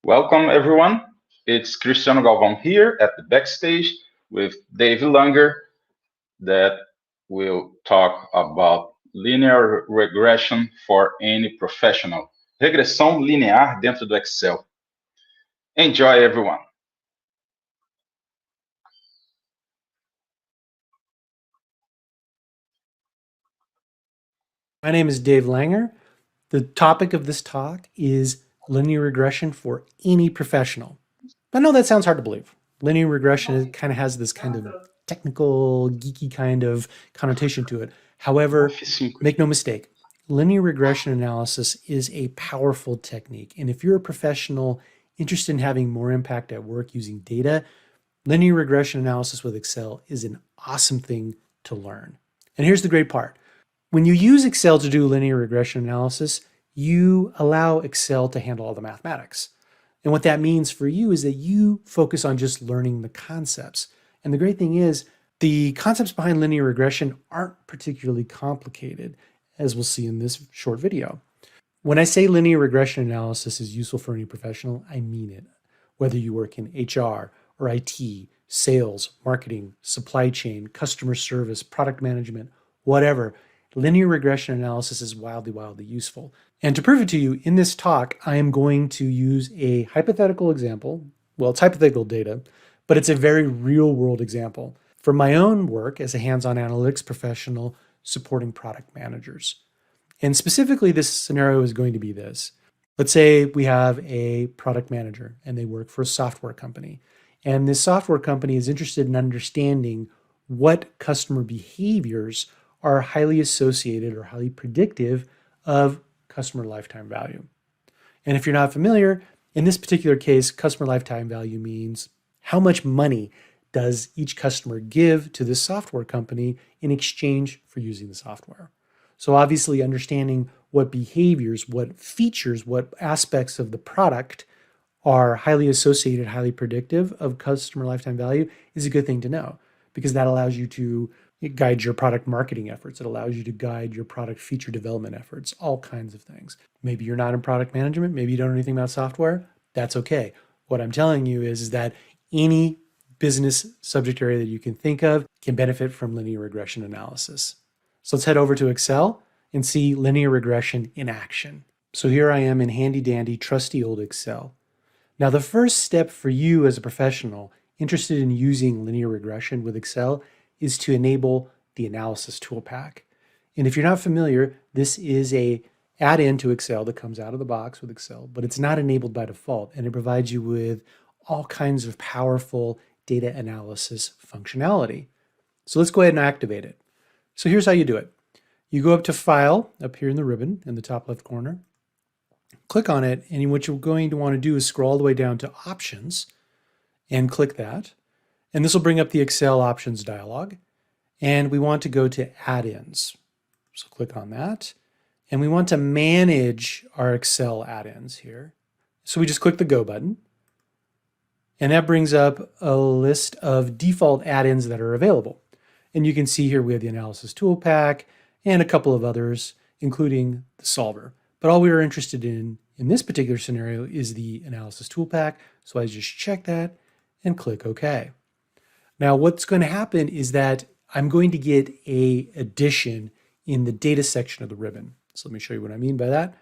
Welcome, everyone. It's Cristiano Galvão here at the backstage with Dave Langer that will talk about linear regression for any professional. Regressão linear dentro do Excel. Enjoy, everyone. My name is Dave Langer. The topic of this talk is linear regression for any professional. I know that sounds hard to believe. Linear regression kind of has this kind of technical, geeky kind of connotation to it. However, make no mistake, linear regression analysis is a powerful technique. And if you're a professional interested in having more impact at work using data, linear regression analysis with Excel is an awesome thing to learn. And here's the great part. When you use Excel to do linear regression analysis, you allow Excel to handle all the mathematics. And what that means for you is that you focus on just learning the concepts. And the great thing is, the concepts behind linear regression aren't particularly complicated, as we'll see in this short video. When I say linear regression analysis is useful for any professional, I mean it. Whether you work in HR or IT, sales, marketing, supply chain, customer service, product management, whatever, linear regression analysis is wildly useful. And to prove it to you, in this talk, I am going to use a hypothetical example. Well, it's hypothetical data, but it's a very real-world example from my own work as a hands-on analytics professional supporting product managers. And specifically, this scenario is going to be this. Let's say we have a product manager and they work for a software company. And this software company is interested in understanding what customer behaviors are highly associated or highly predictive of customer lifetime value. And if you're not familiar, in this particular case, customer lifetime value means how much money does each customer give to this software company in exchange for using the software. So obviously understanding what behaviors, what features, what aspects of the product are highly associated, highly predictive of customer lifetime value is a good thing to know, because that allows you to guide your product marketing efforts. It allows you to guide your product feature development efforts, all kinds of things. Maybe you're not in product management. Maybe you don't know anything about software. That's okay. What I'm telling you is that any business subject area that you can think of can benefit from linear regression analysis. So let's head over to Excel and see linear regression in action. So here I am in handy dandy, trusty old Excel. Now, the first step for you as a professional interested in using linear regression with Excel is to enable the analysis ToolPak. And if you're not familiar, this is a add-in to Excel that comes out of the box with Excel, but it's not enabled by default, and it provides you with all kinds of powerful data analysis functionality. So let's go ahead and activate it. So here's how you do it. You go up to File, up here in the ribbon in the top left corner, click on it, and what you're going to want to do is scroll all the way down to Options and click that. And this will bring up the Excel options dialog. And we want to go to add-ins. So click on that. And we want to manage our Excel add-ins here. So we just click the Go button. And that brings up a list of default add-ins that are available. And you can see here we have the Analysis ToolPak and a couple of others, including the Solver. But all we are interested in this particular scenario is the Analysis ToolPak. So I just check that and click OK. Now, what's going to happen is that I'm going to get an addition in the data section of the ribbon. So let me show you what I mean by that.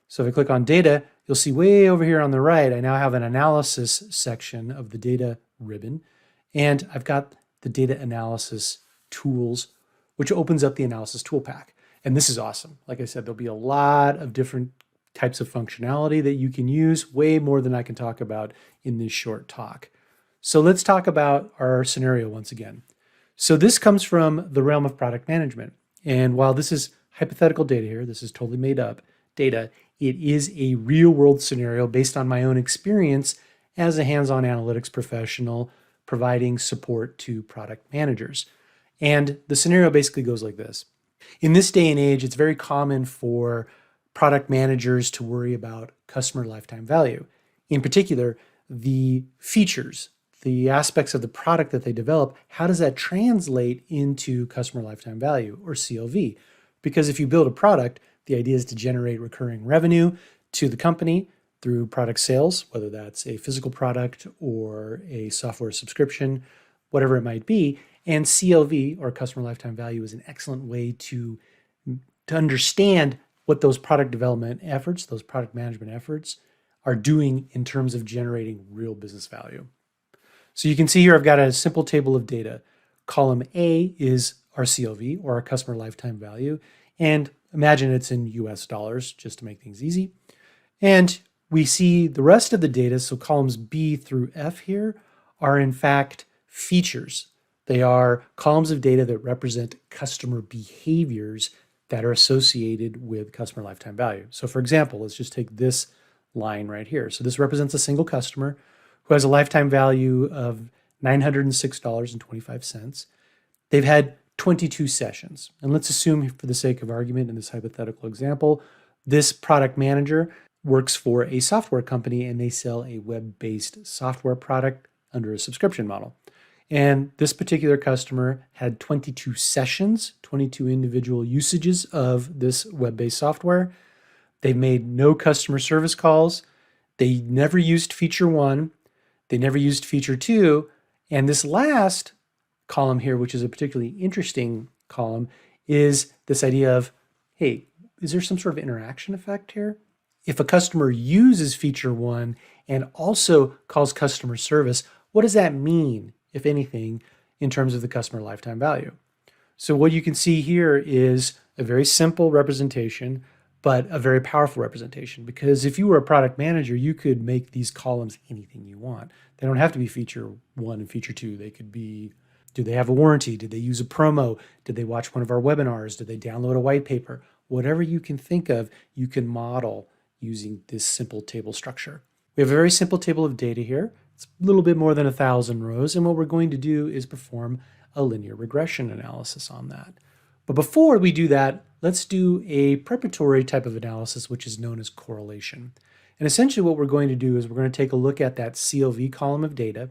So if I click on data, you'll see way over here on the right, I now have an analysis section of the data ribbon. And I've got the data analysis tools, which opens up the analysis ToolPak. And this is awesome. Like I said, there'll be a lot of different types of functionality that you can use, way more than I can talk about in this short talk. So let's talk about our scenario once again. So this comes from the realm of product management. And while this is hypothetical data here, this is totally made up data, it is a real world scenario based on my own experience as a hands-on analytics professional providing support to product managers. And the scenario basically goes like this. In this day and age, it's very common for product managers to worry about customer lifetime value. In particular, the features, the aspects of the product that they develop, how does that translate into customer lifetime value, or CLV? Because if you build a product, the idea is to generate recurring revenue to the company through product sales, whether that's a physical product or a software subscription, whatever it might be. And CLV, or customer lifetime value, is an excellent way to understand what those product development efforts, those product management efforts are doing in terms of generating real business value. So you can see here I've got a simple table of data. Column A is our CLV, or our customer lifetime value. And imagine it's in US dollars, just to make things easy. And we see the rest of the data, so columns B through F here, are in fact features. They are columns of data that represent customer behaviors that are associated with customer lifetime value. So for example, let's just take this line right here. So this represents a single customer who has a lifetime value of $906.25. They've had 22 sessions. And let's assume, for the sake of argument in this hypothetical example, this product manager works for a software company and they sell a web-based software product under a subscription model. And this particular customer had 22 sessions, 22 individual usages of this web-based software. They've made no customer service calls. They never used feature 1. They never used feature 2. And this last column here, which is a particularly interesting column, is this idea of, hey, is there some sort of interaction effect here? If a customer uses feature 1 and also calls customer service, what does that mean, if anything, in terms of the customer lifetime value? So what you can see here is a very simple representation, but a very powerful representation, because if you were a product manager, you could make these columns anything you want. They don't have to be feature 1 and feature 2. They could be, do they have a warranty? Did they use a promo? Did they watch one of our webinars? Did they download a white paper? Whatever you can think of, you can model using this simple table structure. We have a very simple table of data here. It's a little bit more than 1,000 rows, and what we're going to do is perform a linear regression analysis on that. But before we do that, let's do a preparatory type of analysis, which is known as correlation. And essentially what we're going to do is we're going to take a look at that CLV column of data,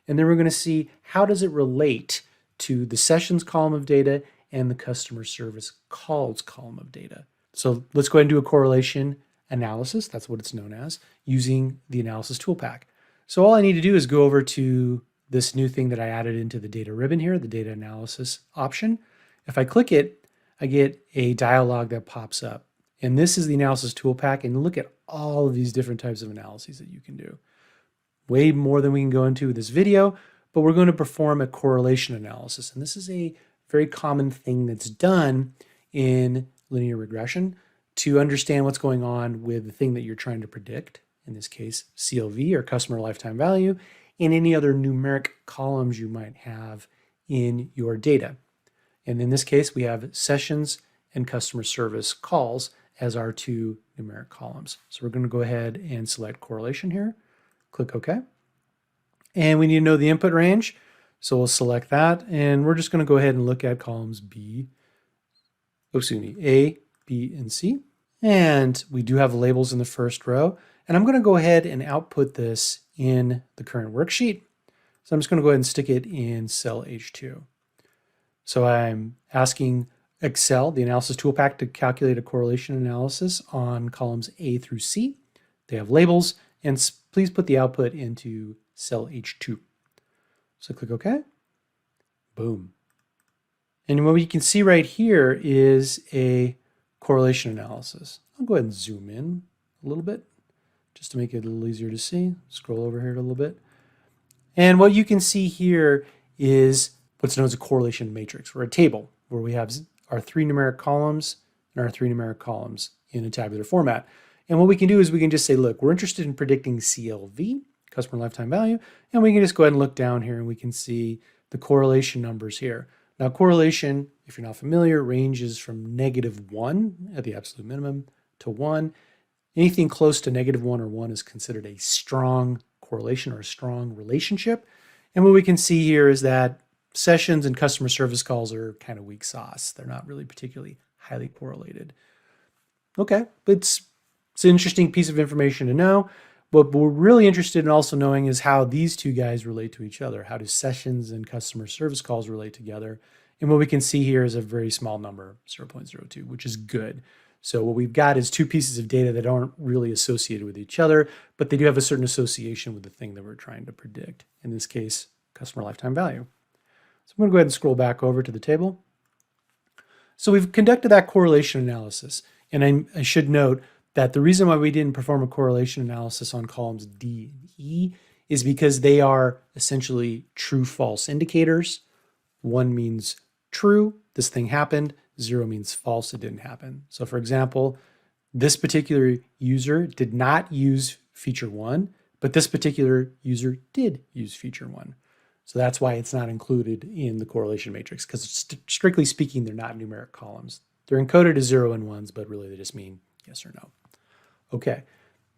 and then we're going to see how does it relate to the sessions column of data and the customer service calls column of data. So let's go ahead and do a correlation analysis, that's what it's known as, using the analysis ToolPak. So all I need to do is go over to this new thing that I added into the data ribbon here, the data analysis option. If I click it, I get a dialog that pops up. And this is the analysis ToolPak, and look at all of these different types of analyses that you can do. Way more than we can go into with this video, but we're going to perform a correlation analysis. And this is a very common thing that's done in linear regression to understand what's going on with the thing that you're trying to predict, in this case, CLV, or customer lifetime value, and any other numeric columns you might have in your data. And in this case, we have sessions and customer service calls as our two numeric columns. So we're going to go ahead and select correlation here, click OK. And we need to know the input range. So we'll select that, and we're just going to go ahead and look at columns A, B, and C. And we do have labels in the first row. And I'm going to go ahead and output this in the current worksheet. So I'm just going to go ahead and stick it in cell H2. So I'm asking Excel, the analysis ToolPak, to calculate a correlation analysis on columns A through C. They have labels, and please put the output into cell H2. So click OK. Boom. And what you can see right here is a correlation analysis. I'll go ahead and zoom in a little bit just to make it a little easier to see. Scroll over here a little bit. And what you can see here is what's known as a correlation matrix, or a table where we have our three numeric columns and our three numeric columns in a tabular format. And what we can do is we can just say, look, we're interested in predicting CLV, customer lifetime value, and we can just go ahead and look down here and we can see the correlation numbers here. Now, correlation, if you're not familiar, ranges from -1 at the absolute minimum to 1. Anything close to -1 or 1 is considered a strong correlation or a strong relationship. And what we can see here is that sessions and customer service calls are kind of weak sauce. They're not really particularly highly correlated. Okay, it's an interesting piece of information to know. What we're really interested in also knowing is how these two guys relate to each other. How do sessions and customer service calls relate together? And what we can see here is a very small number, 0.02, which is good. So what we've got is two pieces of data that aren't really associated with each other, but they do have a certain association with the thing that we're trying to predict. In this case, customer lifetime value. So I'm going to go ahead and scroll back over to the table. So we've conducted that correlation analysis. And I should note that the reason why we didn't perform a correlation analysis on columns D and E is because they are essentially true-false indicators. 1 means true, this thing happened. 0 means false, it didn't happen. So for example, this particular user did not use feature 1, but this particular user did use feature 1. So that's why it's not included in the correlation matrix, because strictly speaking, they're not numeric columns. They're encoded as 0 and 1s, but really they just mean yes or no. Okay,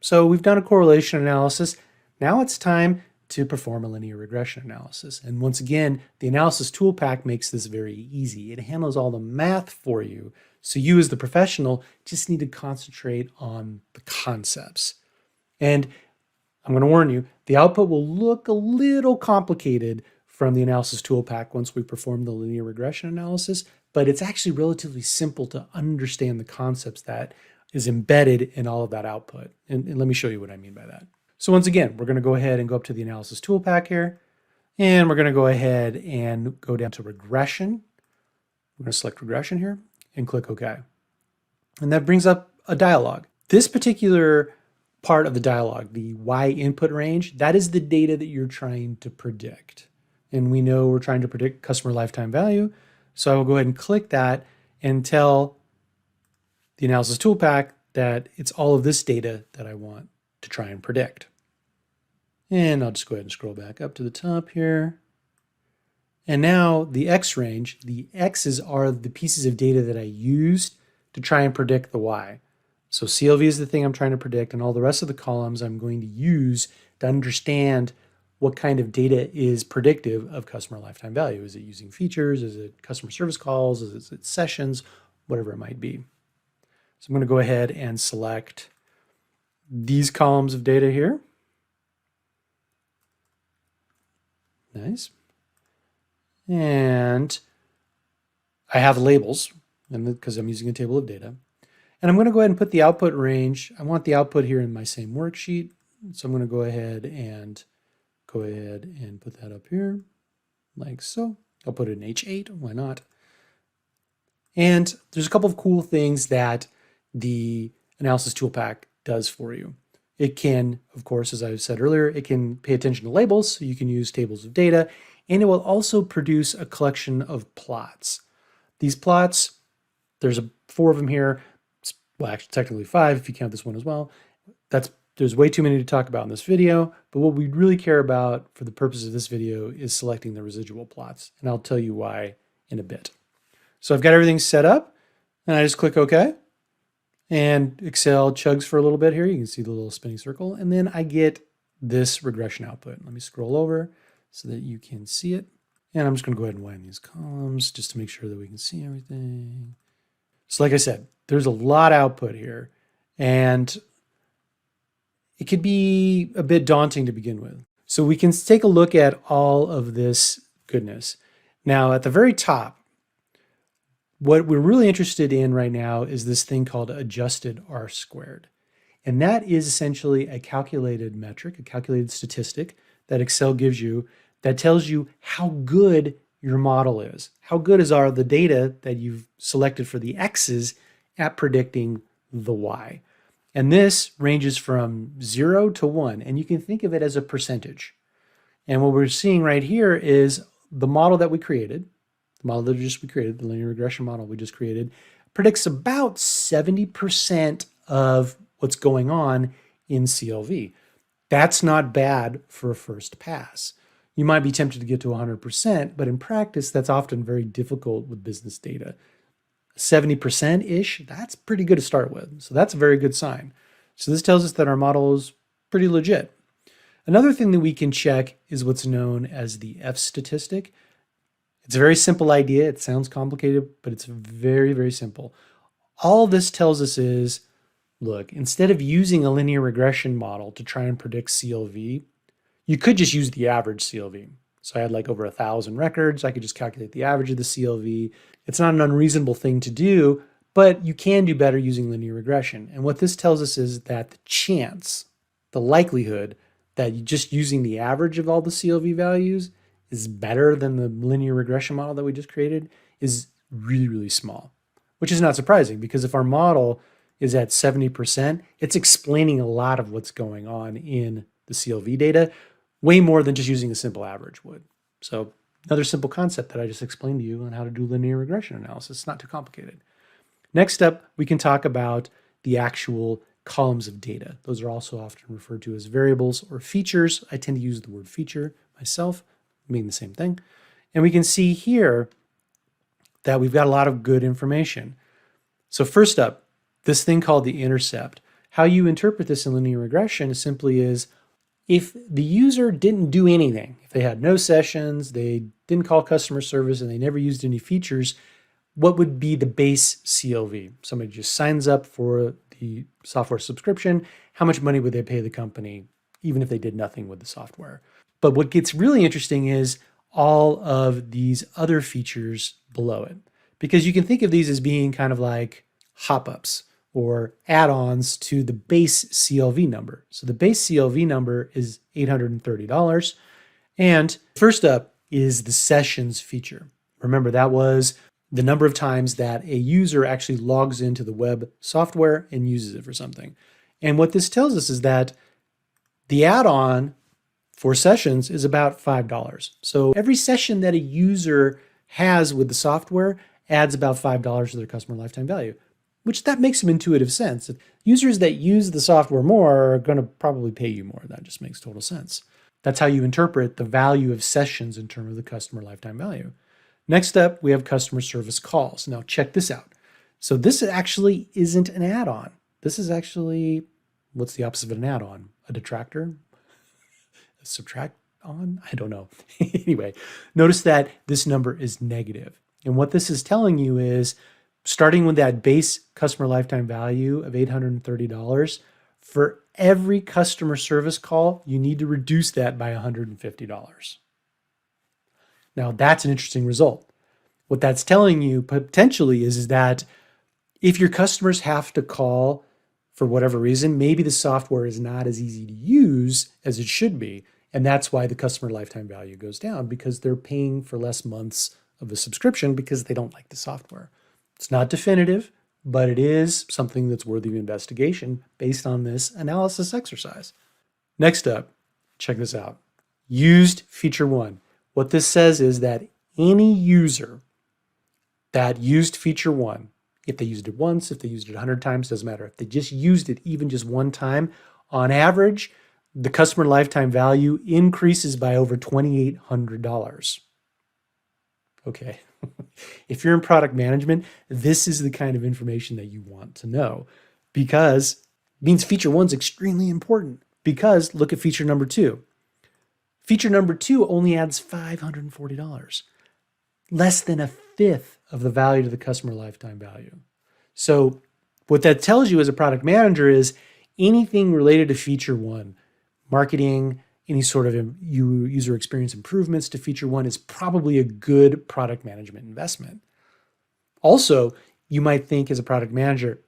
so we've done a correlation analysis. Now it's time to perform a linear regression analysis. And once again, the analysis ToolPak makes this very easy. It handles all the math for you. So you as the professional just need to concentrate on the concepts. And I'm going to warn you, the output will look a little complicated from the analysis ToolPak once we perform the linear regression analysis, but it's actually relatively simple to understand the concepts that is embedded in all of that output. And let me show you what I mean by that. So once again, we're going to go ahead and go up to the analysis ToolPak here, and we're going to go ahead and go down to regression. We're going to select regression here and click OK. And that brings up a dialog. This particular part of the dialog, the Y input range, that is the data that you're trying to predict. And we know we're trying to predict customer lifetime value. So I will go ahead and click that and tell the analysis ToolPak that it's all of this data that I want to try and predict. And I'll just go ahead and scroll back up to the top here. And now the X range, the X's are the pieces of data that I used to try and predict the Y. So CLV is the thing I'm trying to predict, and all the rest of the columns I'm going to use to understand what kind of data is predictive of customer lifetime value. Is it using features? Is it customer service calls? Is it sessions? Whatever it might be. So I'm going to go ahead and select these columns of data here. Nice. And I have labels because I'm using a table of data. And I'm going to go ahead and put the output range. I want the output here in my same worksheet. So I'm going to go ahead and put that up here like so. I'll put it in H8. Why not? And there's a couple of cool things that the analysis ToolPak does for you. It can, of course, as I said earlier, it can pay attention to labels, so you can use tables of data, and it will also produce a collection of plots. These plots, there's 4 of them here. Well, actually, technically 5 if you count this one as well. There's way too many to talk about in this video, but what we really care about for the purpose of this video is selecting the residual plots, and I'll tell you why in a bit. So I've got everything set up, and I just click OK. And Excel chugs for a little bit here. You can see the little spinning circle. And then I get this regression output. Let me scroll over so that you can see it. And I'm just going to go ahead and wind these columns just to make sure that we can see everything. So like I said, there's a lot of output here. And it could be a bit daunting to begin with. So we can take a look at all of this goodness. Now, at the very top, what we're really interested in right now is this thing called adjusted R squared. And that is essentially a calculated metric, a calculated statistic that Excel gives you that tells you how good your model is. How good are the data that you've selected for the X's at predicting the Y. And this ranges from 0 to 1, and you can think of it as a percentage. And what we're seeing right here is the model that we created, the linear regression model we just created, predicts about 70% of what's going on in CLV. That's not bad for a first pass. You might be tempted to get to 100%, but in practice, that's often very difficult with business data. 70%-ish, that's pretty good to start with. So that's a very good sign. So this tells us that our model is pretty legit. Another thing that we can check is what's known as the F statistic. It's a very simple idea. It sounds complicated, but it's very, very simple. All this tells us is, look, instead of using a linear regression model to try and predict CLV, you could just use the average CLV. So I had like over 1,000 records. I could just calculate the average of the CLV. It's not an unreasonable thing to do, But you can do better using linear regression. And what this tells us is that the chance, the likelihood that you just using the average of all the CLV values is better than the linear regression model that we just created is really, really small, which is not surprising because if our model is at 70%, it's explaining a lot of what's going on in the CLV data, way more than just using a simple average would. So another simple concept that I just explained to you on how to do linear regression analysis. It's not too complicated. Next up, we can talk about the actual columns of data. Those are also often referred to as variables or features. I tend to use the word feature myself, meaning the same thing. And we can see here that we've got a lot of good information. So first up, this thing called the intercept. How you interpret this in linear regression simply is if the user didn't do anything, if they had no sessions, they didn't call customer service, and they never used any features, what would be the base CLV? Somebody just signs up for the software subscription. How much money would they pay the company, even if they did nothing with the software? But what gets really interesting is all of these other features below it, because you can think of these as being kind of like hop-ups or add-ons to the base CLV number. So the base CLV number is $830. And first up is the sessions feature. Remember, that was the number of times that a user actually logs into the web software and uses it for something. And what this tells us is that the add-on for sessions is about $5. So every session that a user has with the software adds about $5 to their customer lifetime value, which that makes some intuitive sense. Users that use the software more are going to probably pay you more. That just makes total sense. That's how you interpret the value of sessions in terms of the customer lifetime value. Next up, we have customer service calls. Now check this out. So this actually isn't an add-on. This is actually, what's the opposite of an add-on? A detractor? A subtract on? I don't know. Anyway, notice that this number is negative. And what this is telling you is, starting with that base customer lifetime value of $830, for every customer service call, you need to reduce that by $150. Now, that's an interesting result. What that's telling you potentially is that if your customers have to call for whatever reason, maybe the software is not as easy to use as it should be. And that's why the customer lifetime value goes down, because they're paying for less months of a subscription because they don't like the software. It's not definitive, but it is something that's worthy of investigation based on this analysis exercise. Next up, check this out. Used feature one. What this says is that any user that used feature one, if they used it once, if they used it 100 times, doesn't matter. If they just used it even just one time, on average, the customer lifetime value increases by over $2,800. Okay. If you're in product management, this is the kind of information that you want to know, because it means feature one's extremely important. Because look at feature number two. Feature number two only adds $540, less than a fifth of the value to the customer lifetime value. So what that tells you as a product manager is anything related to feature one, marketing, any sort of user experience improvements to feature one is probably a good product management investment. Also, you might think as a product manager,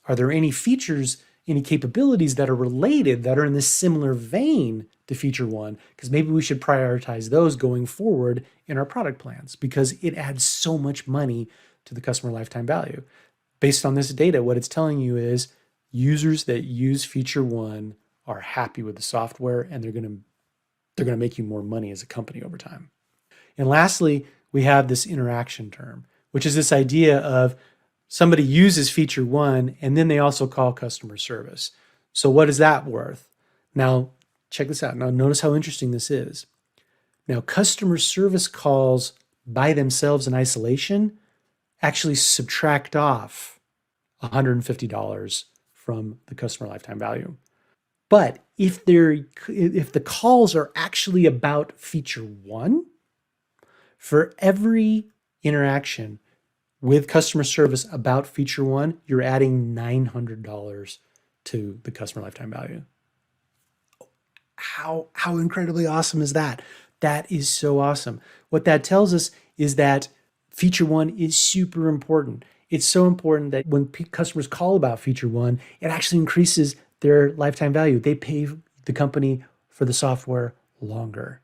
are there any features, any capabilities that are related, that are in this similar vein to feature one? Because maybe we should prioritize those going forward in our product plans, because it adds so much money to the customer lifetime value. Based on this data, what it's telling you is users that use feature one are happy with the software, and they're going to make you more money as a company over time. And lastly, we have this interaction term, which is this idea of somebody uses feature one and then they also call customer service. So what is that worth? Now, check this out. Now, notice how interesting this is. Now, customer service calls by themselves in isolation actually subtract off $150 from the customer lifetime value. But if the calls are actually about feature one, for every interaction with customer service about feature one, you're adding $900 to the customer lifetime value. How incredibly awesome is that? That is so awesome. What that tells us is that feature one is super important. It's so important that when customers call about feature one, it actually increases their lifetime value. They pay the company for the software longer.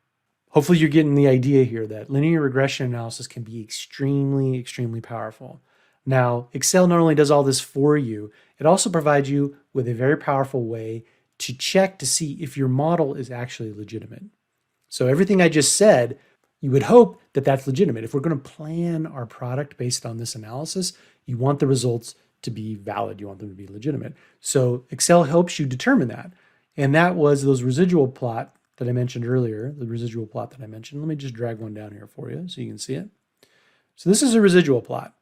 Hopefully you're getting the idea here that linear regression analysis can be extremely, extremely powerful. Now, Excel not only does all this for you, it also provides you with a very powerful way to check to see if your model is actually legitimate. So everything I just said, you would hope that that's legitimate. If we're going to plan our product based on this analysis, you want the results to be valid. You want them to be legitimate. So Excel helps you determine that. And that was those residual plot that I mentioned earlier, the residual plot that I mentioned. Let me just drag one down here for you so you can see it. So this is a residual plot.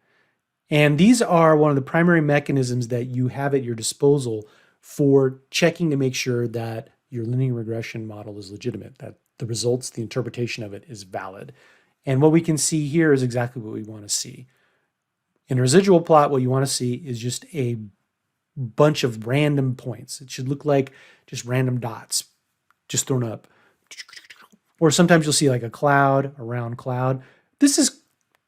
And these are one of the primary mechanisms that you have at your disposal for checking to make sure that your linear regression model is legitimate, that the results, the interpretation of it is valid. And what we can see here is exactly what we want to see. In a residual plot, what you want to see is just a bunch of random points. It should look like just random dots just thrown up. Or sometimes you'll see like a cloud, a round cloud. This is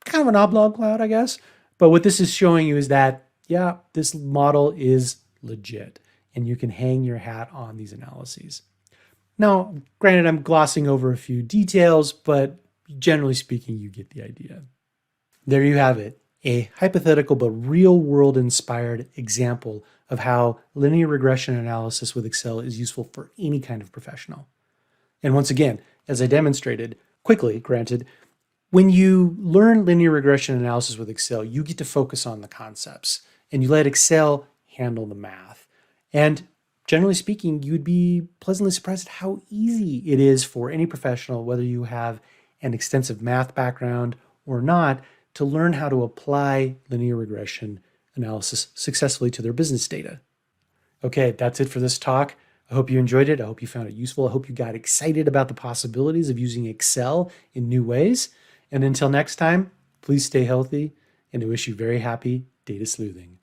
kind of an oblong cloud, I guess. But what this is showing you is that, yeah, this model is legit. And you can hang your hat on these analyses. Now, granted, I'm glossing over a few details, but generally speaking, you get the idea. There you have it, a hypothetical but real-world inspired example of how linear regression analysis with Excel is useful for any kind of professional. And once again, as I demonstrated, quickly, granted, when you learn linear regression analysis with Excel, you get to focus on the concepts and you let Excel handle the math. And generally speaking, you'd be pleasantly surprised at how easy it is for any professional, whether you have an extensive math background or not, to learn how to apply linear regression analysis successfully to their business data. Okay, that's it for this talk. I hope you enjoyed it. I hope you found it useful. I hope you got excited about the possibilities of using Excel in new ways. And until next time, please stay healthy, and I wish you very happy data sleuthing.